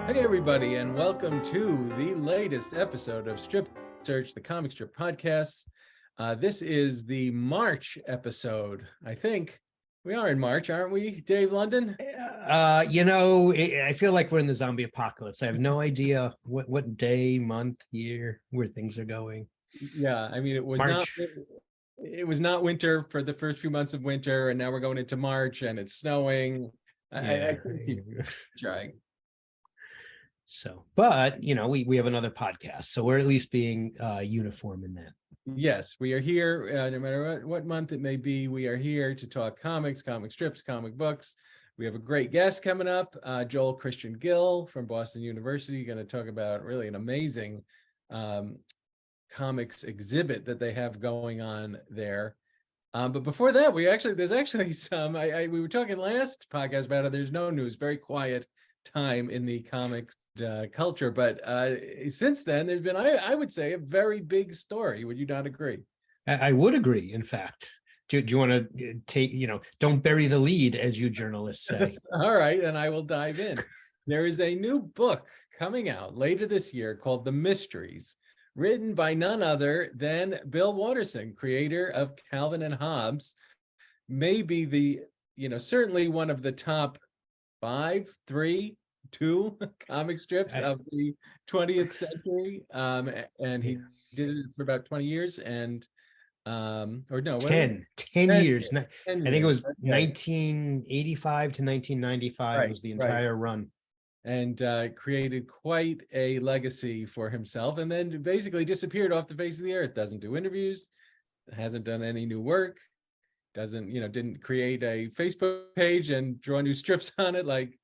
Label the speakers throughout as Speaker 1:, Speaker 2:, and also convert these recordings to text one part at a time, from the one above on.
Speaker 1: Hey everybody, and welcome to the latest episode of Strip Search, the comic strip podcast. This is the March episode. I think we are in March, aren't we, Dave London?
Speaker 2: I feel like we're in the zombie apocalypse. I have no idea what day, month, year, where things are going.
Speaker 1: Yeah, I mean, it was not winter for the first few months of winter, and now we're going into March and it's snowing. I couldn't keep trying.
Speaker 2: So, but we have another podcast, so we're at least being uniform in that.
Speaker 1: Yes, we are here, no matter what month it may be. We are here to talk comics, comic strips, comic books. We have a great guest coming up, Christian Gill from Boston University, going to talk about really an amazing comics exhibit that they have going on there. But before that, there's actually some. We were talking last podcast about it. There's no news, very quiet time in the comics culture, but since then there's been, I would say, a very big story. Would you not agree?
Speaker 2: I would agree. In fact, do you want to take, don't bury the lead, as you journalists say?
Speaker 1: All right, and I will dive in. There is a new book coming out later this year called The Mysteries, written by none other than Bill Watterson, creator of Calvin and Hobbes, maybe certainly one of the top 2 comic strips of the 20th century. And he did it for about 20 years and 10 years. I think it was 1985 to 1995 was the entire run. And created quite a legacy for himself, and then basically disappeared off the face of the earth. Doesn't do interviews, hasn't done any new work, didn't create a Facebook page and draw new strips on it like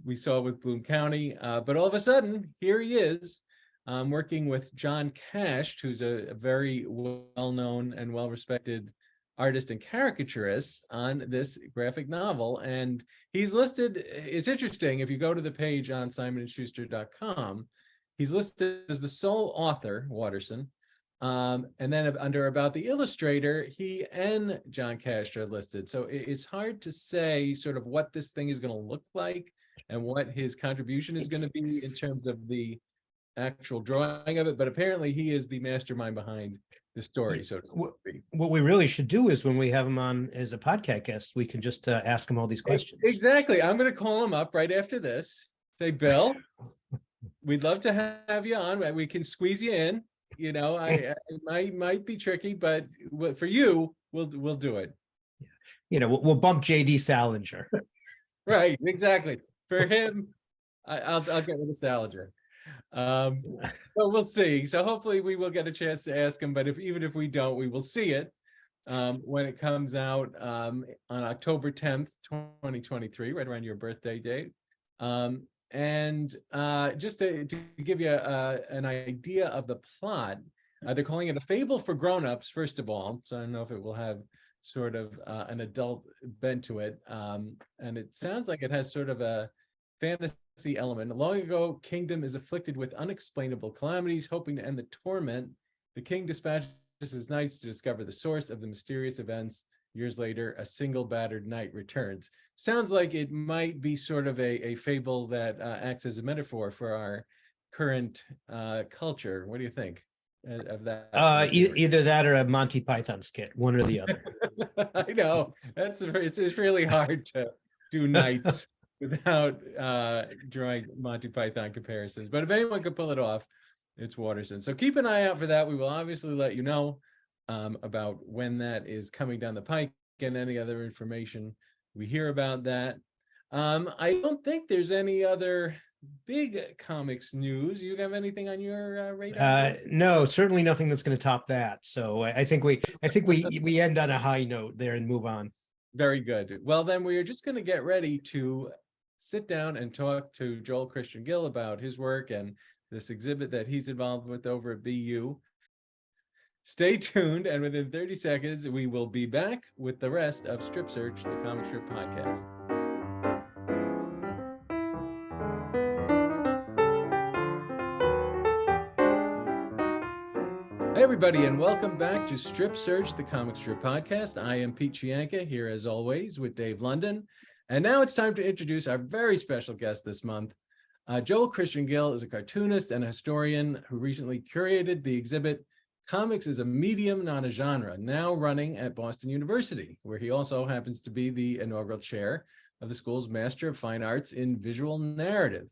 Speaker 1: we saw with Bloom County. But all of a sudden, here he is, working with John Cash, who's a very well-known and well-respected artist and caricaturist, on this graphic novel. And he's listed, it's interesting, if you go to the page on simonandschuster.com, he's listed as the sole author, Watterson. And then under about the illustrator, he and John Cash are listed. So it's hard to say sort of what this thing is going to look like and what his contribution is going to be in terms of the actual drawing of it. But apparently he is the mastermind behind the story. So
Speaker 2: what we really should do is, when we have him on as a podcast guest, we can just ask him all these questions.
Speaker 1: Exactly. I'm going to call him up right after this. Say, Bill, we'd love to have you on. We can squeeze you in. I might be tricky, but for you, we'll do it.
Speaker 2: We'll bump JD Salinger.
Speaker 1: Right, exactly. For him, I'll get with the Salinger. So we'll see. So hopefully we will get a chance to ask him, but even if we don't, we will see it when it comes out on October 10th, 2023, right around your birthday date. And just to give you an idea of the plot, they're calling it a fable for grown-ups, first of all. So I don't know if it will have sort of an adult bent to it. And it sounds like it has sort of a fantasy element. Long ago, kingdom is afflicted with unexplainable calamities. Hoping to end the torment, the king dispatches his knights to discover the source of the mysterious events. Years later, a single battered knight returns. Sounds like it might be sort of a fable that acts as a metaphor for our current culture. What do you think of that?
Speaker 2: Either that or a Monty Python skit, one or the other.
Speaker 1: I know it's really hard to do knights without drawing Monty Python comparisons. But if anyone could pull it off, it's Watterson. So keep an eye out for that. We will obviously let you know about when that is coming down the pike and any other information we hear about that. I don't think there's any other big comics news. You have anything on your radar?
Speaker 2: No, certainly nothing that's going to top that. So I think we end on a high note there and move on.
Speaker 1: Very good. Well, then we are just going to get ready to sit down and talk to Christian Gill about his work and this exhibit that he's involved with over at BU. Stay tuned, and within 30 seconds, we will be back with the rest of Strip Search, the comic strip podcast. Hey, everybody, and welcome back to Strip Search, the comic strip podcast. I am Pete Chianca, here as always with Dave London. And now it's time to introduce our very special guest this month. Joel Christian Gill is a cartoonist and a historian who recently curated the exhibit Comics is a Medium, Not a Genre, now running at Boston University, where he also happens to be the inaugural chair of the school's Master of Fine Arts in Visual Narrative.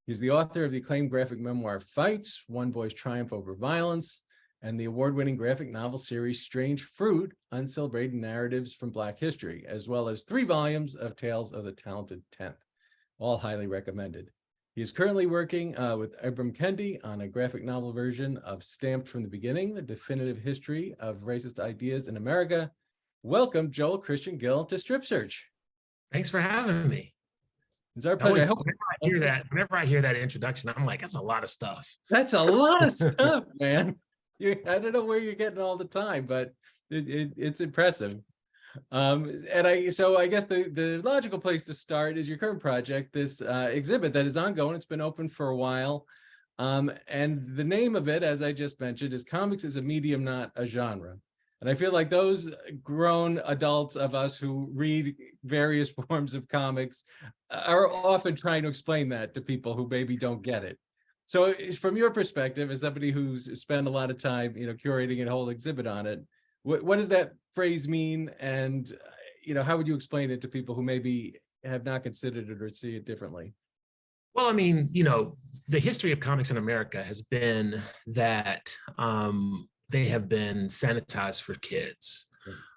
Speaker 1: He's the author of the acclaimed graphic memoir Fights, One Boy's Triumph Over Violence, and the award-winning graphic novel series Strange Fruit, Uncelebrated Narratives from Black History, as well as 3 volumes of Tales of the Talented Tenth, all highly recommended. He is currently working with Ibram Kendi on a graphic novel version of Stamped from the Beginning, the definitive history of racist ideas in America. Welcome, Joel Christian Gill, to Strip Search.
Speaker 3: Thanks for having me.
Speaker 1: It's our pleasure.
Speaker 3: Whenever I hear that introduction, I'm like, that's a lot of stuff.
Speaker 1: That's a lot of stuff, man. I don't know where you're getting all the time, but it's impressive. So I guess the logical place to start is your current project, this exhibit that is ongoing. It's been open for a while. And the name of it, as I just mentioned, is Comics is a Medium, Not a Genre. And I feel like those grown adults of us who read various forms of comics are often trying to explain that to people who maybe don't get it. So from your perspective, as somebody who's spent a lot of time, curating a whole exhibit on it, what does that phrase mean? And, how would you explain it to people who maybe have not considered it or see it differently?
Speaker 3: Well, I mean, the history of comics in America has been that they have been sanitized for kids.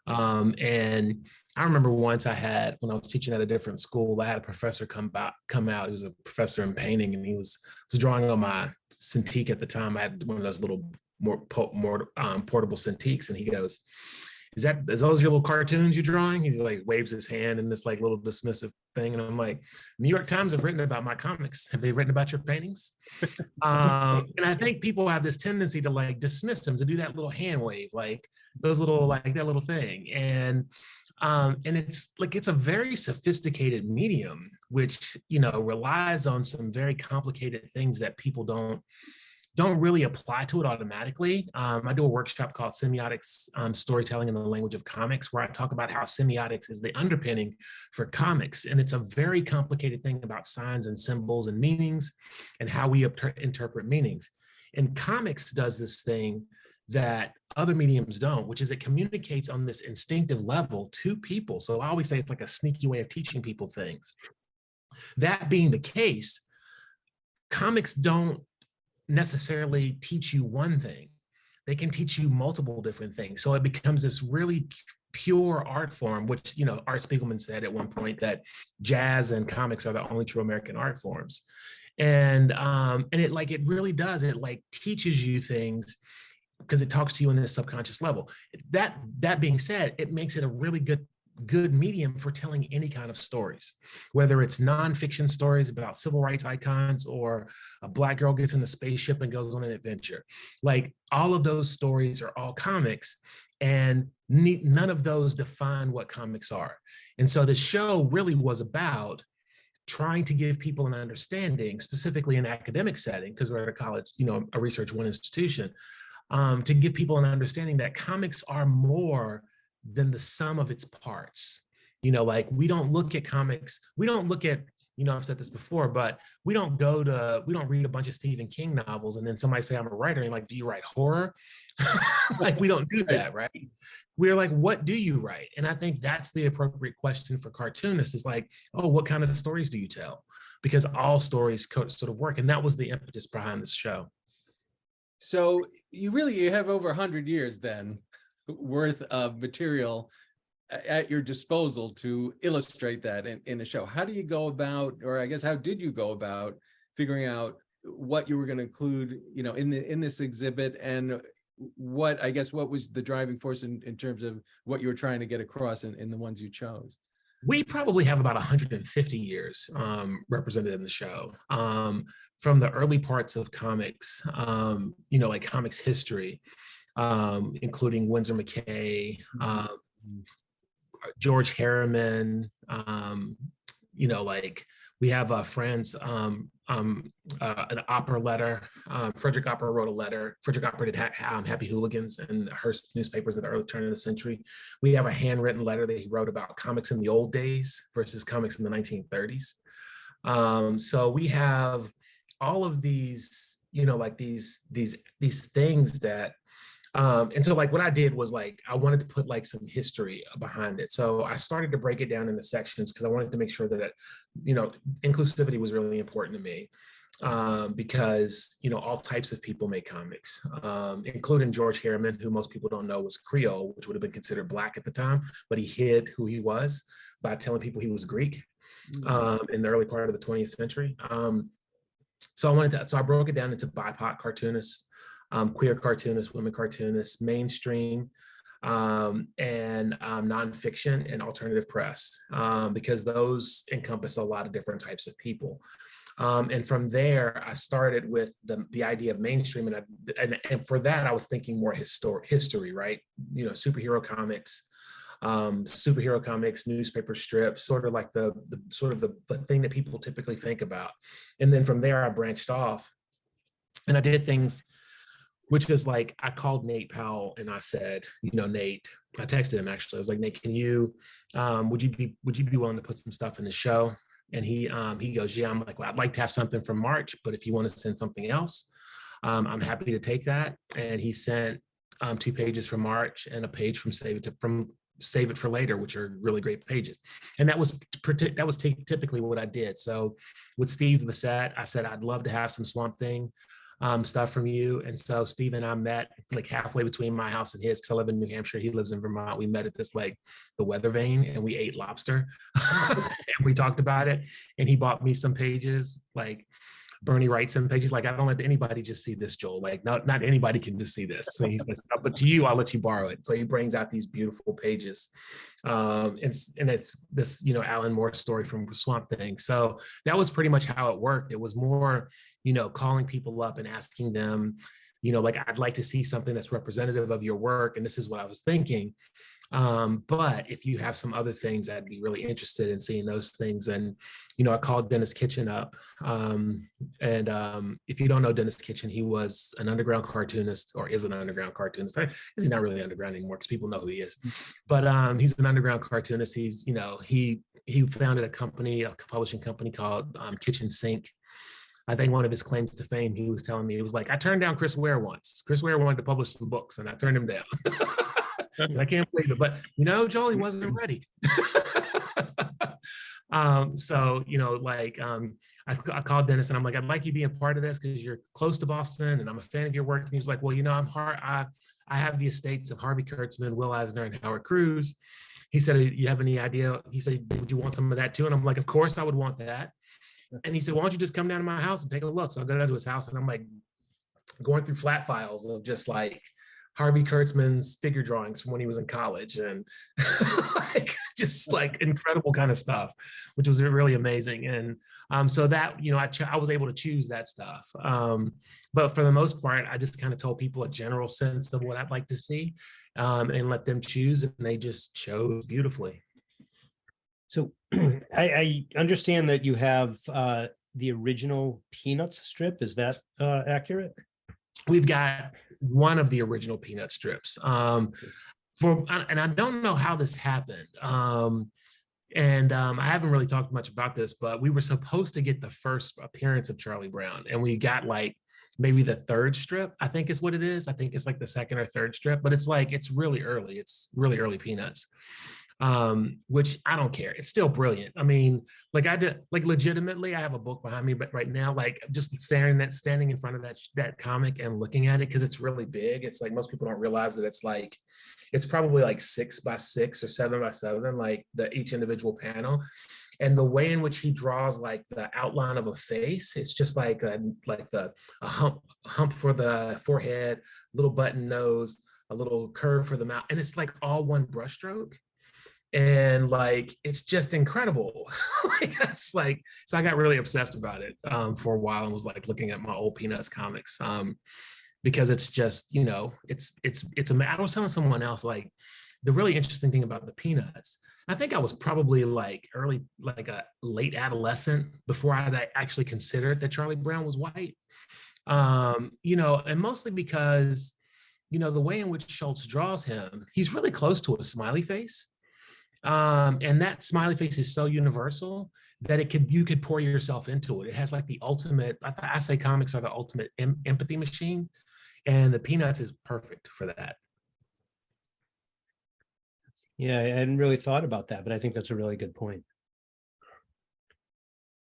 Speaker 3: And I remember once when I was teaching at a different school, I had a professor come out. He was a professor in painting, and he was drawing on my Cintiq at the time. I had one of those little more portable Cintiqs, and he goes, "Is those your little cartoons you're drawing?" He like waves his hand in this like little dismissive thing, and I'm like, "New York Times have written about my comics. Have they written about your paintings?" And I think people have this tendency to like dismiss them, to do that little hand wave, like those little like that little thing, and it's a very sophisticated medium, which relies on some very complicated things that people don't really apply to it automatically. I do a workshop called Semiotics, Storytelling in the Language of Comics, where I talk about how semiotics is the underpinning for comics. And it's a very complicated thing about signs and symbols and meanings and how we interpret meanings. And comics does this thing that other mediums don't, which is it communicates on this instinctive level to people. So I always say it's like a sneaky way of teaching people things. That being the case, comics don't necessarily teach you one thing. They can teach you multiple different things. So it becomes this really pure art form, which, Art Spiegelman said at one point that jazz and comics are the only true American art forms. And it really does. It like teaches you things because it talks to you on this subconscious level. That being said, it makes it a really good medium for telling any kind of stories, whether it's nonfiction stories about civil rights icons or a Black girl gets in a spaceship and goes on an adventure. Like all of those stories are all comics, and none of those define what comics are. And so the show really was about trying to give people an understanding, specifically in an academic setting, because we're at a college, a research one institution, to give people an understanding that comics are more than the sum of its parts. Like we don't look at comics, we don't look at, I've said this before, but we don't read a bunch of Stephen King novels and then somebody say I'm a writer and like, do you write horror? Like we don't do that, right? We're like, what do you write? And I think that's the appropriate question for cartoonists is like, oh, what kind of stories do you tell? Because all stories sort of work. And that was the impetus behind this show.
Speaker 1: So you have over 100 years then worth of material at your disposal to illustrate that in a show. How do you go about, or I guess how did you go about figuring out what you were going to include, in this exhibit, and what was the driving force in terms of what you were trying to get across in the ones you chose?
Speaker 3: We probably have about 150 years represented in the show, from the early parts of comics, like comics history, including Winsor McCay, George Harriman, we have friends, an opera letter. Frederick Opera wrote a letter. Frederick Opera did Happy Hooligans and Hearst newspapers at the early turn of the century. We have a handwritten letter that he wrote about comics in the old days versus comics in the 1930s. So we have all of these, like these things that, and so like what I did was like, I wanted to put like some history behind it. So I started to break it down into sections because I wanted to make sure that, inclusivity was really important to me. Because all types of people make comics, including George Harriman, who most people don't know was Creole, which would have been considered Black at the time, but he hid who he was by telling people he was Greek in the early part of the 20th century. So I broke it down into BIPOC cartoonists, queer cartoonists, women cartoonists, mainstream, and nonfiction and alternative press, because those encompass a lot of different types of people. And from there, I started with the idea of mainstream, and for that, I was thinking more history, right? Superhero comics, newspaper strips, sort of like the thing that people typically think about. And then from there, I branched off, and I did things, which is like, I called Nate Powell and I said, Nate, I texted him actually. I was like, Nate, can you, would you be willing to put some stuff in the show? And he goes, yeah. I'm like, well, I'd like to have something from March, but if you want to send something else, I'm happy to take that. And he sent 2 pages from March and a page from Save It for Later, which are really great pages. And that was typically what I did. So with Steve Bissett, I said, I'd love to have some Swamp Thing stuff from you. And so Steve and I met like halfway between my house and his, because I live in New Hampshire, he lives in Vermont. We met at this like the Weather Vane, and we ate lobster and we talked about it. And he bought me some pages, like Bernie writes some pages, like, I don't let anybody just see this, Joel. Like, not anybody can just see this. So he says, but to you, I'll let you borrow it. So he brings out these beautiful pages. And it's this, Alan Moore story from Swamp Thing. So that was pretty much how it worked. It was more, calling people up and asking them, like, I'd like to see something that's representative of your work, and this is what I was thinking. But if you have some other things, I'd be really interested in seeing those things. And, I called Dennis Kitchen up. If you don't know Dennis Kitchen, he was an underground cartoonist, or is an underground cartoonist. He's not really underground anymore because people know who he is. But he's an underground cartoonist. He's, he founded a publishing company called Kitchen Sink. I think one of his claims to fame, he was telling me, it was like, I turned down Chris Ware once. Chris Ware wanted to publish some books, and I turned him down. So I can't believe it, but Joel, he wasn't ready. I called Dennis and I'm like, I'd like you being a part of this because you're close to Boston and I'm a fan of your work. And he's like, well, I have the estates of Harvey Kurtzman, Will Eisner, and Howard Cruz. He said, you have any idea? He said, would you want some of that too? And I'm like, of course I would want that. And he said, why don't you just come down to my house and take a look? So I go down to his house and I'm like going through flat files of just like Harvey Kurtzman's figure drawings from when he was in college, and just incredible kind of stuff, which was really amazing. And so that, I was able to choose that stuff. But for the most part, I just kind of told people a general sense of what I'd like to see, and let them choose, and they just chose beautifully.
Speaker 2: So I understand that you have the original Peanuts strip. Is that accurate?
Speaker 3: We've got one of the original Peanut strips. And I don't know how this happened. I haven't really talked much about this, but we were supposed to get the first appearance of Charlie Brown, and we got like maybe the 3rd strip, I think is what it is. I think it's like the 2nd or 3rd strip, but it's really early. It's really early Peanuts. Which I don't care. It's still brilliant. I mean, legitimately, I have a book behind me, but right now, just standing in front of that comic and looking at it, because it's really big. It's like, most people don't realize that it's probably like 6 by 6 or 7 by 7, each individual panel. And the way in which he draws like the outline of a face, it's just like a hump for the forehead, little button nose, a little curve for the mouth, and it's like all one brushstroke. And it's just incredible. So I got really obsessed about it for a while, and was looking at my old Peanuts comics, because it's just, I was telling someone else, the really interesting thing about the Peanuts, I think I was probably a late adolescent before I actually considered that Charlie Brown was white. And mostly because, the way in which Schultz draws him, he's really close to a smiley face. And that smiley face is so universal you could pour yourself into it. It has like the ultimate, I say comics are the ultimate empathy machine, and the Peanuts is perfect for that.
Speaker 2: Yeah, I hadn't really thought about that, but I think that's a really good point.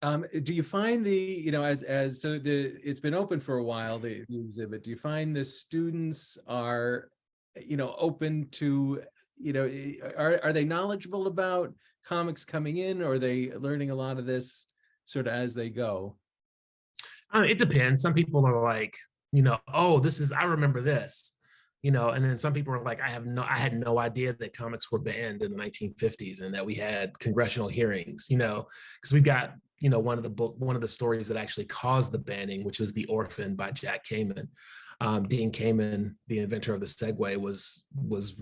Speaker 1: Do you find it's been open for a while, the exhibit, do you find the students are, open to, are they knowledgeable about comics coming in, or are they learning a lot of this sort of as they go?
Speaker 3: It depends. Some people are like, oh, I remember this, and then some people are like, I had no idea that comics were banned in the 1950s and that we had congressional hearings, because we've got, one of the stories that actually caused the banning, which was The Orphan by Jack Kamen. Dean Kamen, the inventor of the Segway, was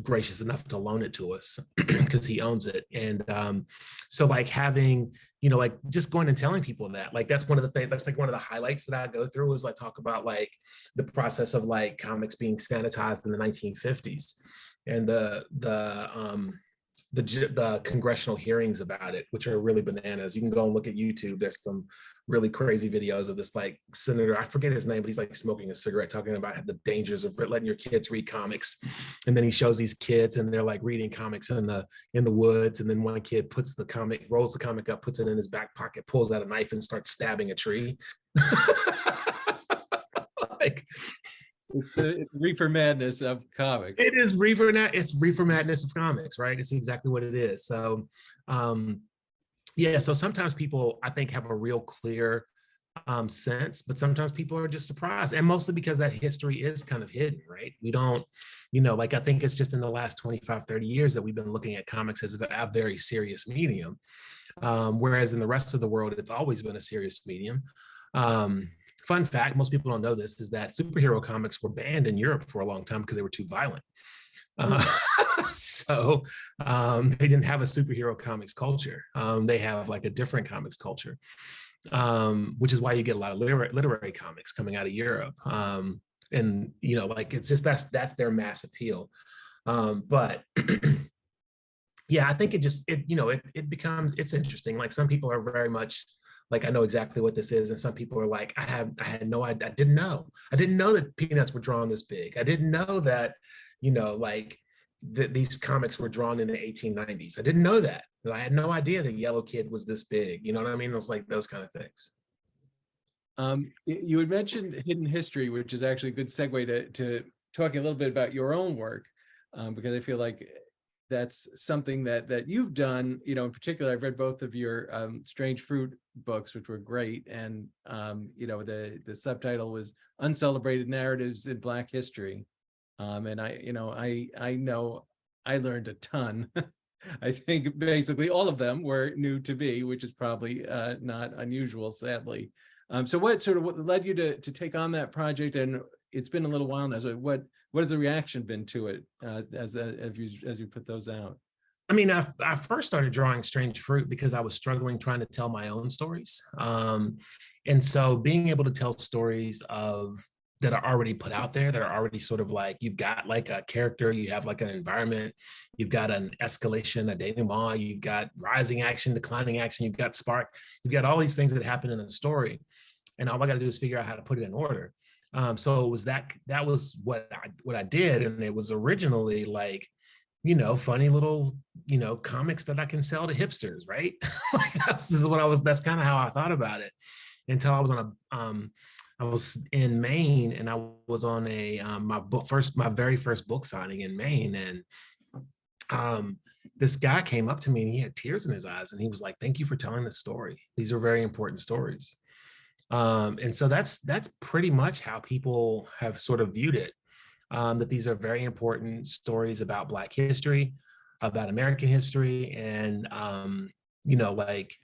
Speaker 3: gracious enough to loan it to us because he owns it. And so like having, like just going and telling people that, like, that's one of the things, that's like one of the highlights that I go through, is I talk about like the process of like comics being sanitized in the 1950s and the congressional hearings about it, which are really bananas. You can go and look at YouTube. There's some really crazy videos of this like senator, I forget his name, but he's like smoking a cigarette, talking about the dangers of letting your kids read comics. And then he shows these kids and they're like reading comics in the woods. And then one kid rolls the comic up, puts it in his back pocket, pulls out a knife and starts stabbing a tree. Like,
Speaker 1: it's the reefer madness of comics.
Speaker 3: It is it's reefer madness of comics, right? It's exactly what it is. So yeah, so sometimes people, I think, have a real clear sense, but sometimes people are just surprised, and mostly because that history is kind of hidden, right? We don't, like, I think it's just in the last 25, 30 years that we've been looking at comics as a very serious medium, whereas in the rest of the world, it's always been a serious medium. Fun fact, most people don't know this, is that superhero comics were banned in Europe for a long time because they were too violent. So they didn't have a superhero comics culture. They have like a different comics culture, which is why you get a lot of literary comics coming out of Europe. And, like, it's just, that's their mass appeal. But yeah, I think it becomes, it's interesting. Like, some people are very much like, I know exactly what this is. And some people are like, I had no idea. I didn't know that Peanuts were drawn this big. I didn't know that, like these comics were drawn in the 1890s. I didn't know that. I had no idea the Yellow Kid was this big. You know what I mean? It's like those kind of things.
Speaker 1: You had mentioned hidden history, which is actually a good segue to talking a little bit about your own work, because I feel like that's something that you've done. In particular, I've read both of your Strange Fruit books, which were great, and the subtitle was Uncelebrated Narratives in Black History, and I know I learned a ton. I think basically all of them were new to me, which is probably not unusual, sadly. So what led you to take on that project? And it's been a little while now. So what has the reaction been to it as you put those out?
Speaker 3: I mean, I first started drawing Strange Fruit because I was struggling trying to tell my own stories. And so being able to tell stories that are already put out there, that are already sort of like, you've got like a character, you have like an environment, you've got an escalation, a denouement, you've got rising action, declining action, you've got spark, you've got all these things that happen in a story. And all I got to do is figure out how to put it in order. So it was that was what I did. And it was originally like, funny little, comics that I can sell to hipsters, right? Like that's kind of how I thought about it, until I was I was in Maine, and I was on my very first book signing in Maine. And this guy came up to me and he had tears in his eyes, and he was like, "Thank you for telling this story. These are very important stories." And so that's pretty much how people have sort of viewed it, that these are very important stories about Black history, about American history. And, like,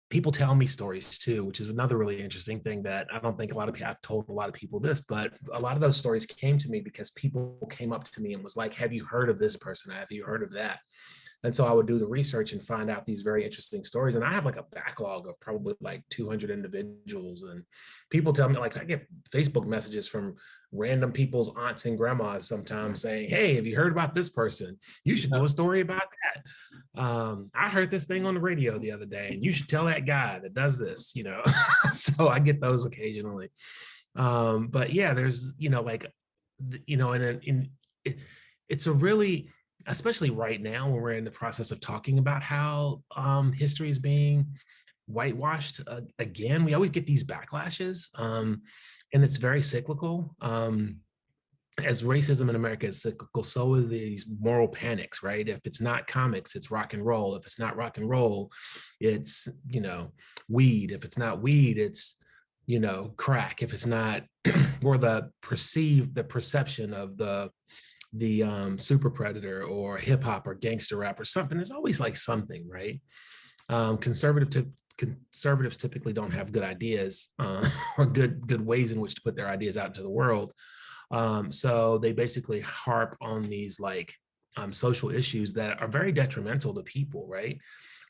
Speaker 3: people tell me stories too, which is another really interesting thing that I don't think I've told a lot of people this, but a lot of those stories came to me because people came up to me and was like, have you heard of this person? Have you heard of that? And so I would do the research and find out these very interesting stories. And I have like a backlog of probably like 200 individuals. And people tell me, like, I get Facebook messages from random people's aunts and grandmas sometimes saying, hey, have you heard about this person? You should do a story about that. I heard this thing on the radio the other day, and you should tell that guy that does this, you know. So I get those occasionally. But yeah, there's, you know, like, you know, it's a really, especially right now when we're in the process of talking about how history is being whitewashed again, we always get these backlashes, and it's very cyclical. As racism in America is cyclical, so is these moral panics, right? If it's not comics, it's rock and roll. If it's not rock and roll, it's, you know, weed. If it's not weed, it's, you know, crack. If it's not, or the perception of the super predator or hip hop or gangster rap or something. There's always like something, right? Conservatives typically don't have good ideas or good ways in which to put their ideas out into the world. So they basically harp on these like social issues that are very detrimental to people, right?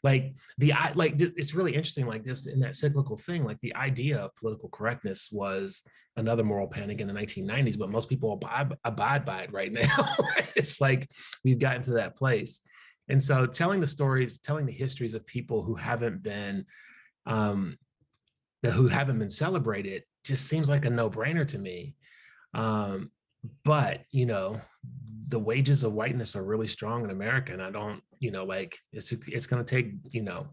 Speaker 3: Like it's really interesting, like just in that cyclical thing, like the idea of political correctness was another moral panic in the 1990s, but most people abide by it right now. Right? It's like we've gotten to that place. And so telling the stories, telling the histories of people who haven't been celebrated just seems like a no-brainer to me. But you know, the wages of whiteness are really strong in America, and I don't, you know, like it's going to take, you know,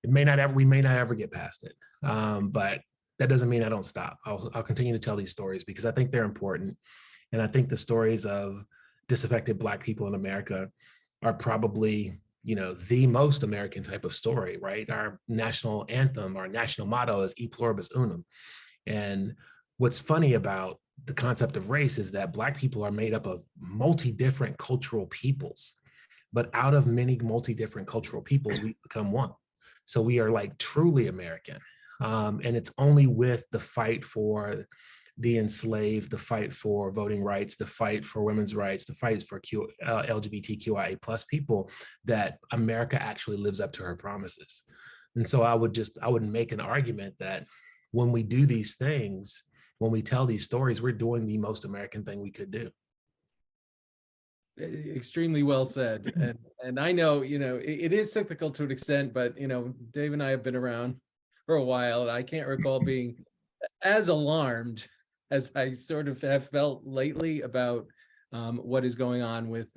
Speaker 3: we may not ever get past it, but that doesn't mean I don't stop. I'll continue to tell these stories because I think they're important, and I think the stories of disaffected Black people in America are probably, you know, the most American type of story, right? Our national anthem, our national motto is E pluribus unum, and what's funny about the concept of race is that Black people are made up of multi-different cultural peoples, but out of many multi-different cultural peoples, we become one. So we are like truly American. And it's only with the fight for the enslaved, the fight for voting rights, the fight for women's rights, the fight for LGBTQIA plus people that America actually lives up to her promises. And so I would make an argument that when we do these things, when we tell these stories, we're doing the most American thing we could do.
Speaker 1: Extremely well said. And I know, you know, it is cyclical to an extent, but, you know, Dave and I have been around for a while, and I can't recall being as alarmed as I sort of have felt lately about what is going on with,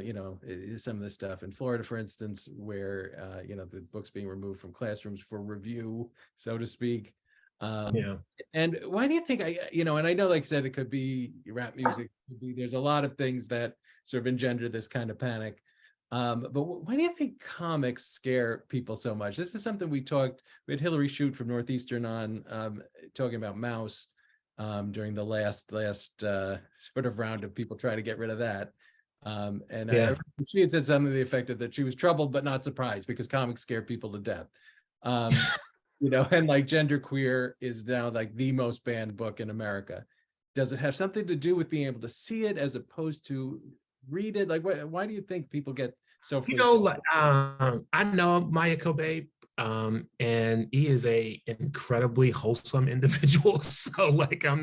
Speaker 1: you know, some of this stuff in Florida, for instance, where, you know, the books being removed from classrooms for review, so to speak.
Speaker 3: Yeah.
Speaker 1: And why do you think, you know, and I know, like I said, it could be rap music, there's a lot of things that sort of engender this kind of panic. But why do you think comics scare people so much? This is something we had Hillary Shute from Northeastern on talking about Mouse during the last sort of round of people trying to get rid of that. And she had said something to the effect of that she was troubled but not surprised because comics scare people to death. You know, and like Genderqueer is now like the most banned book in America. Does it have something to do with being able to see it as opposed to read it? Like, why do you think people get so freaked out?
Speaker 3: You know, like, I know Maya Kobe, and he is a incredibly wholesome individual. So like, I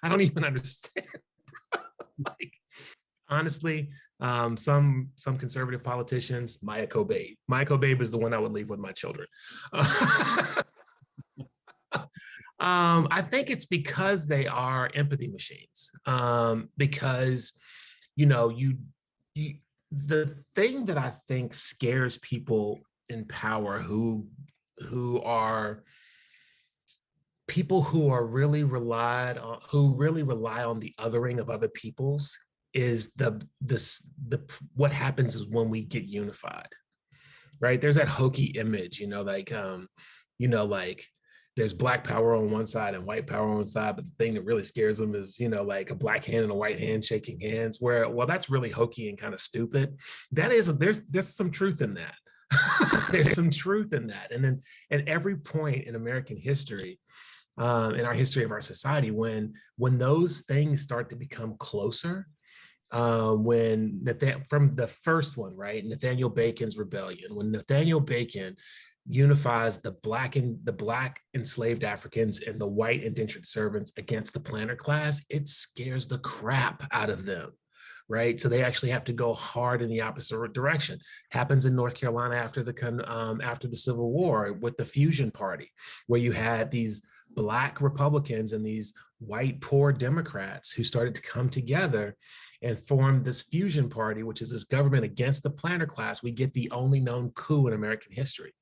Speaker 3: don't even understand. Like, honestly, some conservative politicians, Maya Kobe is the one I would leave with my children. I think it's because they are empathy machines. Because, you know, the thing that I think scares people in power who are people who really rely on the othering of other people's is what happens is when we get unified, right? There's that hokey image, you know, like there's Black power on one side and white power on one side, but the thing that really scares them is, you know, like a Black hand and a white hand shaking hands, where, well, that's really hokey and kind of stupid. There's some truth in that. There's some truth in that. And then at every point in American history, in our history of our society, when those things start to become closer, when from the first one, right? Nathaniel Bacon's rebellion, when Nathaniel Bacon unifies the black enslaved Africans and the white indentured servants against the planter class, it scares the crap out of them. Right, so they actually have to go hard in the opposite direction. Happens in North Carolina after the Civil War with the Fusion Party, where you had these Black Republicans and these white poor Democrats who started to come together and form this Fusion Party, which is this government against the planter class. We get the only known coup in American history,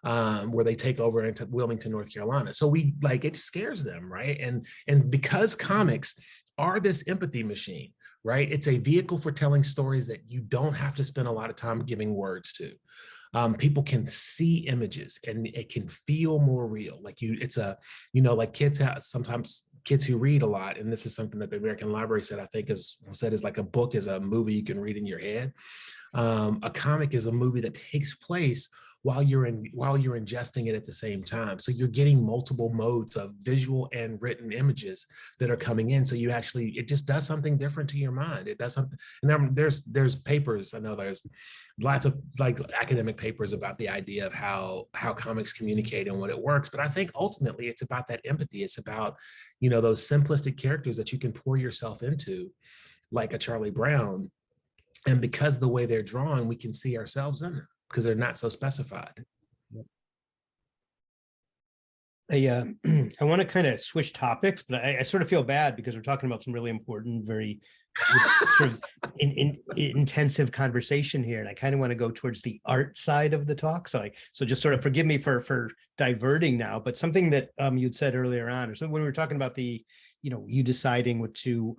Speaker 3: where they take over into Wilmington, North Carolina. So it scares them, right? And because comics are this empathy machine, right? It's a vehicle for telling stories that you don't have to spend a lot of time giving words to. People can see images and it can feel more real. Like sometimes kids who read a lot, and this is something that the American Library said, I think is like a book is a movie you can read in your head. A comic is a movie that takes place while you're ingesting it at the same time. So you're getting multiple modes of visual and written images that are coming in. So it just does something different to your mind. It does something. And there's papers. I know there's lots of academic papers about the idea of how comics communicate and what it works. But I think ultimately it's about that empathy. It's about, those simplistic characters that you can pour yourself into, like a Charlie Brown. And because the way they're drawn, we can see ourselves in them, because they're not so specified.
Speaker 2: I want to kind of switch topics, but I sort of feel bad because we're talking about some really important, very sort of intensive conversation here, and I kind of want to go towards the art side of the talk. So just sort of forgive me for diverting now. But something that you'd said earlier on, or so when we were talking about you deciding what to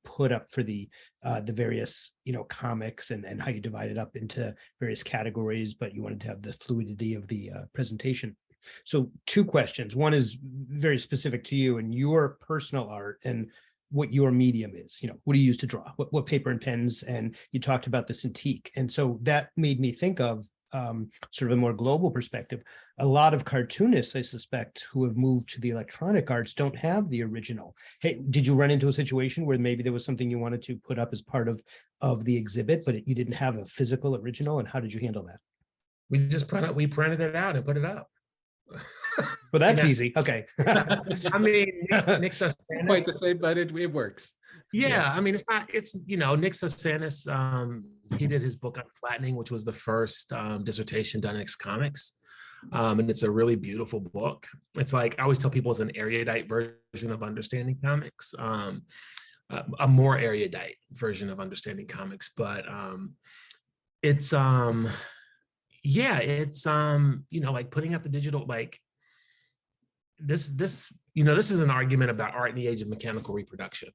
Speaker 2: put up for the various comics and how you divide it up into various categories, but you wanted to have the fluidity of the presentation. So two questions. One is very specific to you and your personal art and what your medium is. What do you use to draw? What paper and pens? And you talked about the Cintiq, and so that made me think of sort of a more global perspective. A lot of cartoonists, I suspect, who have moved to the electronic arts don't have the original. Hey, did you run into a situation where maybe there was something you wanted to put up as part of the exhibit, but you didn't have a physical original? And how did you handle that?
Speaker 3: We printed it out and put it up.
Speaker 2: Well, that's easy. Okay.
Speaker 3: I mean, Nick Sosanis,
Speaker 1: quite the same, but it works.
Speaker 3: Yeah, I mean, it's Nick Sosanis, he did his book on flattening, which was the first dissertation done in comics. And it's a really beautiful book. It's like, I always tell people, it's an erudite version of understanding comics, a more erudite version of understanding comics. But it's like putting up the digital, like this is an argument about art in the age of mechanical reproduction.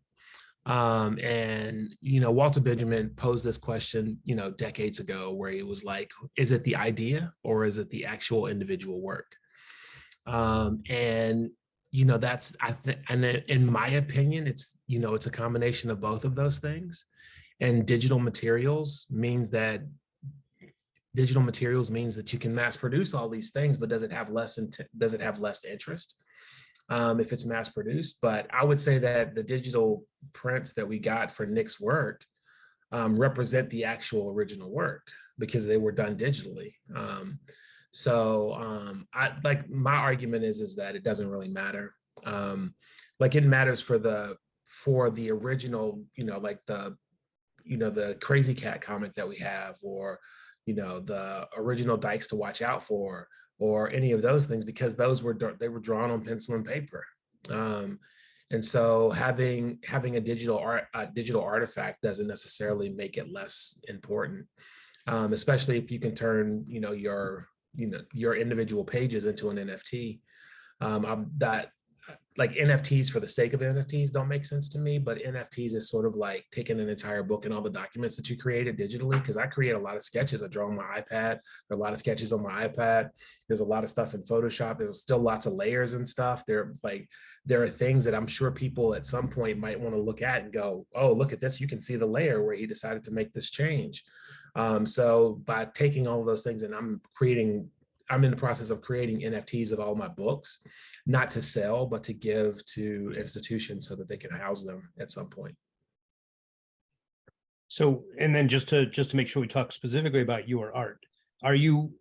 Speaker 3: And Walter Benjamin posed this question decades ago, where he was like, is it the idea or is it the actual individual work? And that's, and in my opinion, it's a combination of both of those things. And digital materials means that you can mass produce all these things, but does it have less interest if it's mass produced? But I would say that the digital prints that we got for Nick's work represent the actual original work, because they were done digitally. My argument is that it doesn't really matter. It matters for the original, the Crazy Cat comic that we have, or the original Dykes to Watch Out For, or any of those things, because they were drawn on pencil and paper. And so having a digital artifact doesn't necessarily make it less important, especially if you can turn your individual pages into an NFT. Like NFTs for the sake of NFTs don't make sense to me, but NFTs is sort of like taking an entire book and all the documents that you created digitally, because I create a lot of sketches. I draw on my iPad. There are a lot of sketches on my iPad. There's a lot of stuff in Photoshop. There's still lots of layers and stuff. There are things that I'm sure people at some point might want to look at and go, oh, look at this. You can see the layer where he decided to make this change. So by taking all of those things, and I'm in the process of creating NFTs of all my books, not to sell, but to give to institutions so that they can house them at some point.
Speaker 2: So, and then just to make sure we talk specifically about your art, are you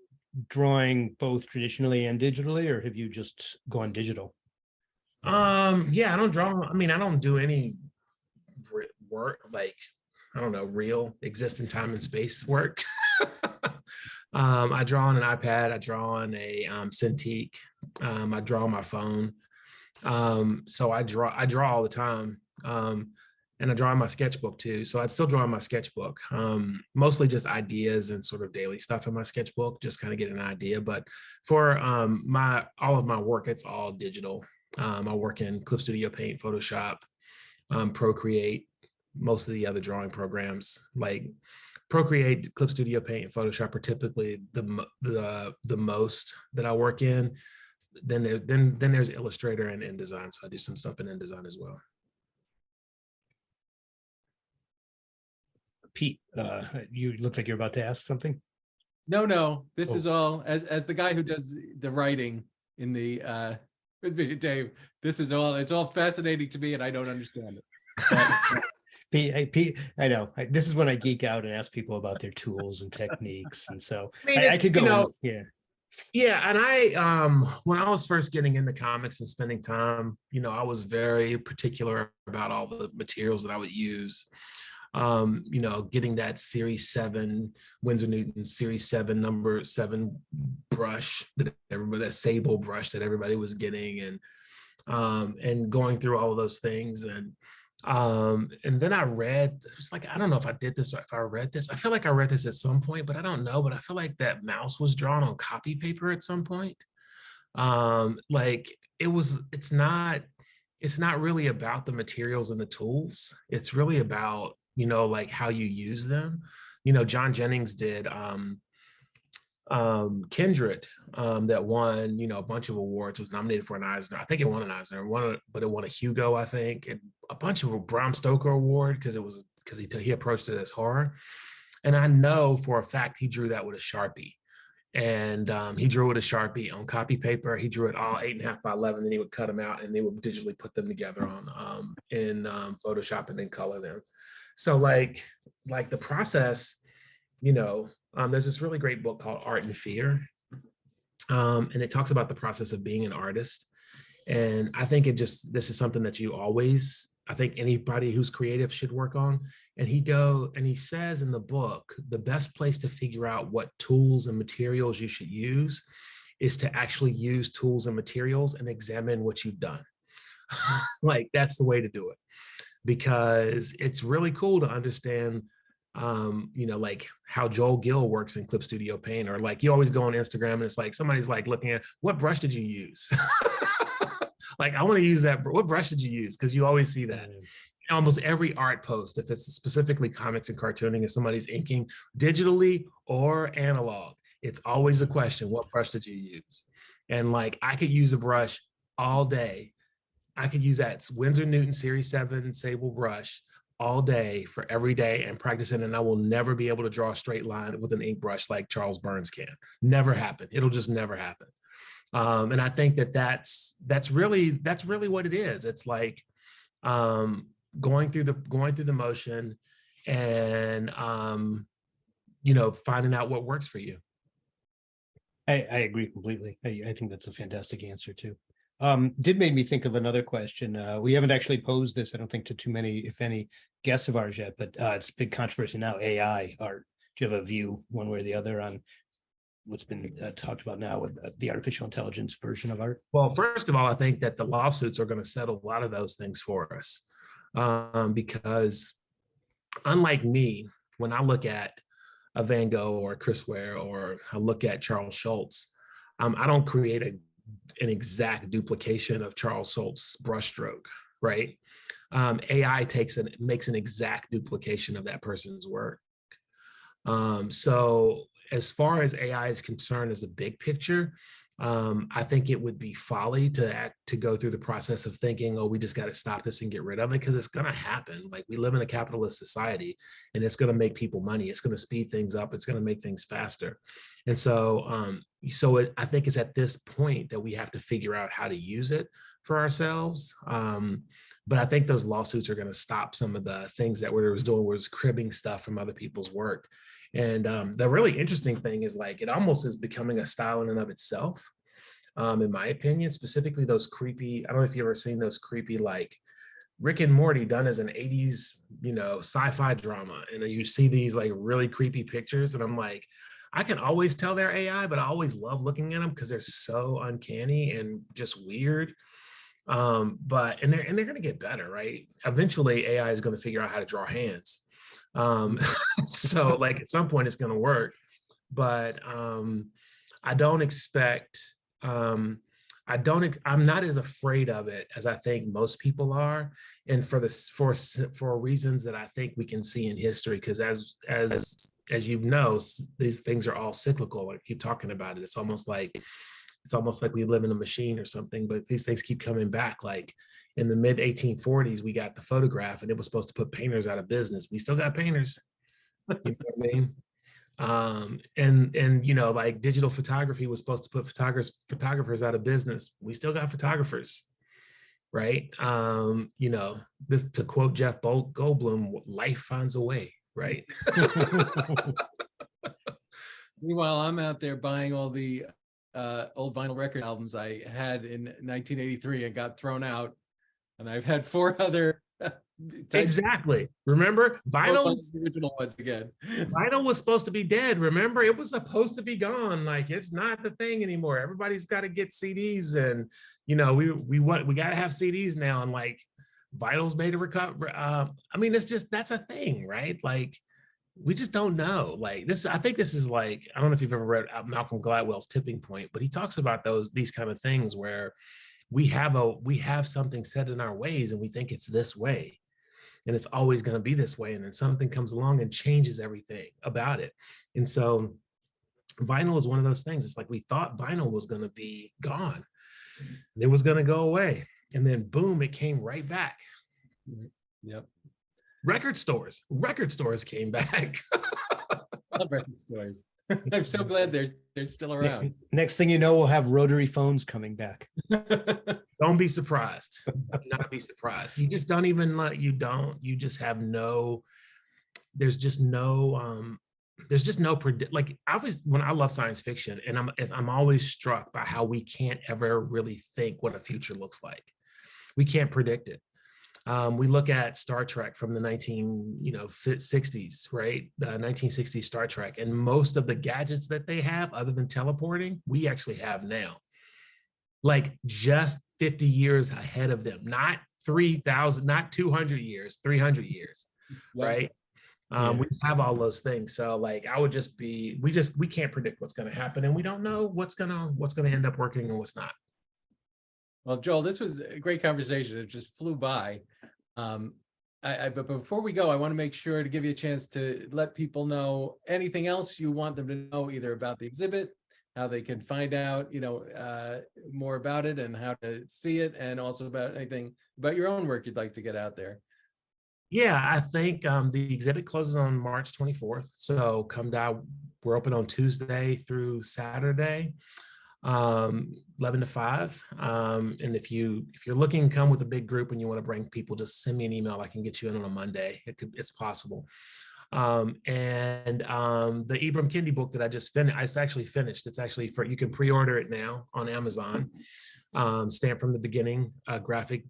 Speaker 2: drawing both traditionally and digitally, or have you just gone digital?
Speaker 3: Yeah, I don't draw. I mean, I don't do any work like, I don't know, real exist in time and space work. I draw on an iPad. I draw on a Cintiq. I draw on my phone. So I draw all the time. And I draw in my sketchbook too. So I'd still draw in my sketchbook, mostly just ideas and sort of daily stuff in my sketchbook, just kind of get an idea. But for all of my work, it's all digital. I work in Clip Studio Paint, Photoshop, Procreate, most of the other drawing programs like Procreate, Clip Studio Paint, and Photoshop are typically the most that I work in. Then there's Illustrator and InDesign, so I do some stuff in InDesign as well.
Speaker 2: Pete, you look like you're about to ask something.
Speaker 1: No, this is all as the guy who does the writing in the Dave. It's all fascinating to me, and I don't understand it.
Speaker 2: Pete, I know this is when I geek out and ask people about their tools and techniques, and so
Speaker 3: I mean,
Speaker 2: I could go.
Speaker 3: Yeah, and I when I was first getting into comics and spending time, I was very particular about all the materials that I would use. Getting that Series 7 Winsor Newton Series 7 number 7 brush that sable brush that everybody was getting, and going through all of those things, and then I read, it's like, I don't know if I did this or if I read this. I feel like I read this at some point, but I don't know. But I feel like that mouse was drawn on copy paper at some point. Like it's not really about the materials and the tools. It's really about, like how you use them. John Jennings did Kindred, that won, a bunch of awards, was nominated for an Eisner. I think it won an Eisner, but it won a Hugo, I think, and a bunch of a Bram Stoker award because he approached it as horror. And I know for a fact he drew that with a Sharpie. And he drew with a Sharpie on copy paper. He drew it all 8.5 by 11. Then he would cut them out, and they would digitally put them together in Photoshop and then color them. So like the process, there's this really great book called Art and Fear, and it talks about the process of being an artist. And I think this is something that I think anybody who's creative should work on. And he says in the book, the best place to figure out what tools and materials you should use is to actually use tools and materials and examine what you've done. Like, that's the way to do it, because it's really cool to understand, like how Joel Gill works in Clip Studio Paint, or like you always go on Instagram and it's like somebody's like looking at, what brush did you use? Like, I want to use that. What brush did you use? Because you always see that. Almost every art post, if it's specifically comics and cartooning, and somebody's inking digitally or analog, it's always a question, what brush did you use? And like, I could use a brush all day. I could use that Winsor Newton Series 7 sable brush all day for every day and practice it, and I will never be able to draw a straight line with an ink brush like Charles Burns can. Never happen. It'll just never happen. And I think that's really what it is. It's like going through the motion and finding out what works for you.
Speaker 2: I agree completely. I think that's a fantastic answer too. Did make me think of another question. We haven't actually posed this, I don't think, to too many, if any, guests of ours yet, but it's a big controversy now, AI art. Do you have a view one way or the other on what's been talked about now with the artificial intelligence version of art?
Speaker 3: Well, first of all, I think that the lawsuits are going to settle a lot of those things for us, because unlike me, when I look at a Van Gogh or a Chris Ware, or I look at Charles Schultz, I don't create an exact duplication of Charles Schultz's brushstroke, right? AI makes an exact duplication of that person's work. So as far as AI is concerned, as a big picture, I think it would be folly to go through the process of thinking, oh, we just got to stop this and get rid of it, because it's going to happen. Like, we live in a capitalist society, and it's going to make people money. It's going to speed things up. It's going to make things faster. And so, I think it's at this point that we have to figure out how to use it for ourselves. But I think those lawsuits are going to stop some of the things that we was doing, was cribbing stuff from other people's work. And the really interesting thing is, like, it almost is becoming a style in and of itself, in my opinion, specifically those creepy, I don't know if you've ever seen those creepy, like Rick and Morty done as an 80s, sci-fi drama. And you see these like really creepy pictures, and I'm like, I can always tell they're AI, but I always love looking at them because they're so uncanny and just weird. They're going to get better, right? Eventually AI is going to figure out how to draw hands. So like at some point it's going to work, but I don't expect, I'm not as afraid of it as I think most people are. And for reasons that I think we can see in history, because as these things are all cyclical. I keep talking about it. It's almost like we live in a machine or something, but these things keep coming back. Like in the mid 1840s, we got the photograph, and it was supposed to put painters out of business. We still got painters. You know what I mean? And like digital photography was supposed to put photographers out of business. We still got photographers, right? This, to quote Jeff Goldblum, life finds a way, right?
Speaker 1: Meanwhile, I'm out there buying all the old vinyl record albums I had in 1983 and got thrown out, and I've had 4 other
Speaker 3: exactly. Remember, vinyl,
Speaker 1: the original ones again.
Speaker 3: Vinyl was supposed to be dead. Remember, it was supposed to be gone. Like, it's not the thing anymore. Everybody's got to get CDs, and we got to have CDs now, and like vinyl's made a recover. I mean, that's a thing, right? Like, we just don't know. Like this, I think this is like, I don't know if you've ever read Malcolm Gladwell's Tipping Point, but he talks about these kind of things where we have something set in our ways, and we think it's this way, and it's always going to be this way. And then something comes along and changes everything about it. And so vinyl is one of those things. It's like, we thought vinyl was going to be gone. It was going to go away. And then boom, it came right back.
Speaker 1: Yep.
Speaker 3: Record stores came back.
Speaker 1: Love record stores. I'm so glad they're still around.
Speaker 2: Next thing you know, we'll have rotary phones coming back.
Speaker 3: Don't be surprised. Do not be surprised. You just don't even you just have no, there's just no like, when I love science fiction, and I'm always struck by how we can't ever really think what a future looks like. We can't predict it. We look at Star Trek from the 1960s, right? The 1960s Star Trek, and most of the gadgets that they have, other than teleporting, we actually have now. Like just 50 years ahead of them, not 3,000, not 200 years, 300 years, right? We have all those things. So like, we can't predict what's going to happen, and we don't know what's going to end up working and what's not.
Speaker 1: Well, Joel, this was a great conversation. It just flew by. But before we go, I want to make sure to give you a chance to let people know anything else you want them to know, either about the exhibit, how they can find out, more about it and how to see it, and also about anything about your own work you'd like to get out there.
Speaker 3: Yeah, I think the exhibit closes on March 24th. So come down. We're open on Tuesday through Saturday, 11 to 5. And if you're looking, come with a big group and you want to bring people, just send me an email. I can get you in on a Monday. It's possible. And the Ibram Kendi book that I just finished, it's actually finished. It's actually you can pre-order it now on Amazon. Stamped from the Beginning, a graphic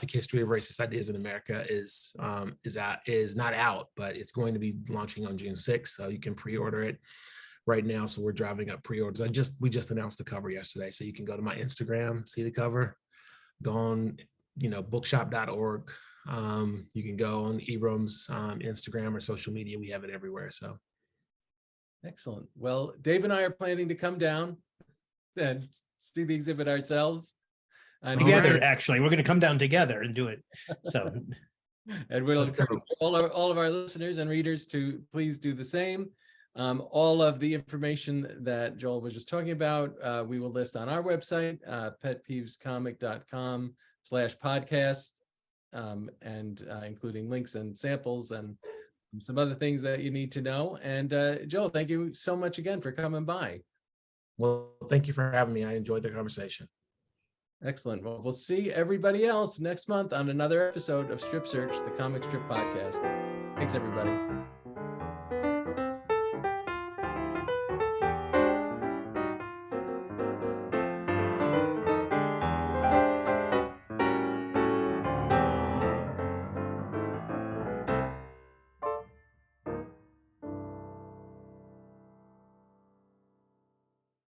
Speaker 3: history of racist ideas in America is not out, but it's going to be launching on June 6th. So you can pre-order it right now. So we're driving up pre-orders. We just announced the cover yesterday. So you can go to my Instagram, see the cover, go on, bookshop.org. You can go on Ibram's Instagram or social media. We have it everywhere. So.
Speaker 1: Excellent. Well, Dave and I are planning to come down and see the exhibit ourselves. And
Speaker 2: together, actually, we're going to come down together and do it. So,
Speaker 1: and we'll encourage all of our listeners and readers to please do the same. All of the information that Joel was just talking about, we will list on our website, petpeevescomic.com/podcast, and including links and samples and some other things that you need to know. And Joel, thank you so much again for coming by.
Speaker 3: Well, thank you for having me. I enjoyed the conversation.
Speaker 1: Excellent. Well, we'll see everybody else next month on another episode of Strip Search, the comic strip podcast. Thanks, everybody.